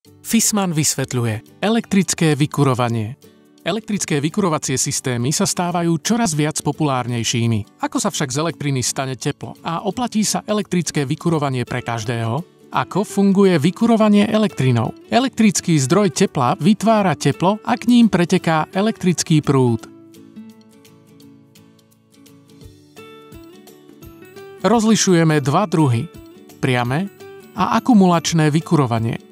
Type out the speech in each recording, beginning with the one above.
Fissmann vysvetľuje elektrické vykurovanie. Elektrické vykurovacie systémy sa stávajú čoraz viac populárnejšími. Ako sa však z elektriny stane teplo a oplatí sa elektrické vykurovanie pre každého? Ako funguje vykurovanie elektrinou? Elektrický zdroj tepla vytvára teplo a k ním preteká elektrický prúd. Rozlišujeme dva druhy: priame a akumulačné vykurovanie.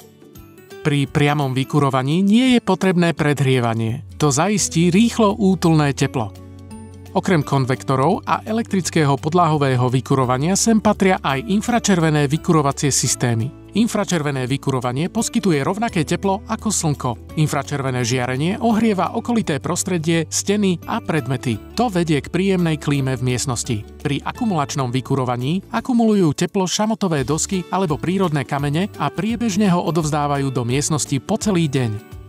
Pri priamom vykurovaní nie je potrebné predhrievanie. To zaistí rýchlo útulné teplo. Okrem konvektorov a elektrického podlahového vykurovania sem patria aj infračervené vykurovacie systémy. Infračervené vykurovanie poskytuje rovnaké teplo ako slnko. Infračervené žiarenie ohrieva okolité prostredie, steny a predmety. To vedie k príjemnej klíme v miestnosti. Pri akumulačnom vykurovaní akumulujú teplo šamotové dosky alebo prírodné kamene a priebežne ho odovzdávajú do miestnosti po celý deň.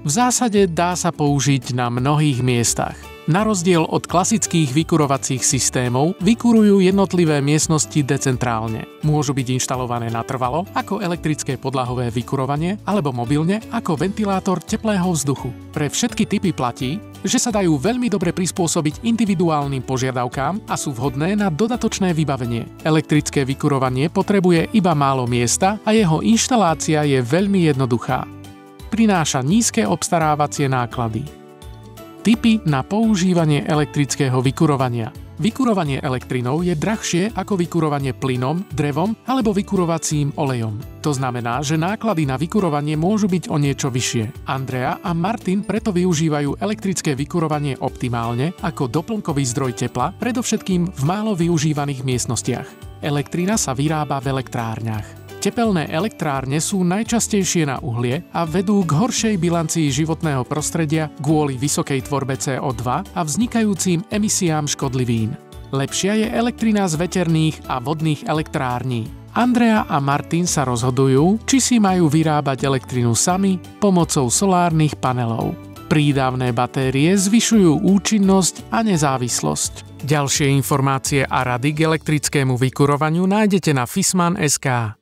V zásade dá sa použiť na mnohých miestach. Na rozdiel od klasických vykurovacích systémov vykurujú jednotlivé miestnosti decentrálne. Môžu byť inštalované natrvalo ako elektrické podlahové vykurovanie alebo mobilne ako ventilátor teplého vzduchu. Pre všetky typy platí, že sa dajú veľmi dobre prispôsobiť individuálnym požiadavkám a sú vhodné na dodatočné vybavenie. Elektrické vykurovanie potrebuje iba málo miesta a jeho inštalácia je veľmi jednoduchá. Prináša nízke obstarávacie náklady. Tipy na používanie elektrického vykurovania. Vykurovanie elektrinou je drahšie ako vykurovanie plynom, drevom alebo vykurovacím olejom. To znamená, že náklady na vykurovanie môžu byť o niečo vyššie. Andrea a Martin preto využívajú elektrické vykurovanie optimálne ako doplnkový zdroj tepla, predovšetkým v málo využívaných miestnostiach. Elektrina sa vyrába v elektrárniach. Tepelné elektrárne sú najčastejšie na uhlie a vedú k horšej bilancii životného prostredia kvôli vysokej tvorbe CO2 a vznikajúcim emisiám škodlivín. Lepšia je elektrina z veterných a vodných elektrární. Andrea a Martin sa rozhodujú, či si majú vyrábať elektrinu sami pomocou solárnych panelov. Prídavné batérie zvyšujú účinnosť a nezávislosť. Ďalšie informácie a rady k elektrickému vykurovaniu nájdete na fissmann.sk.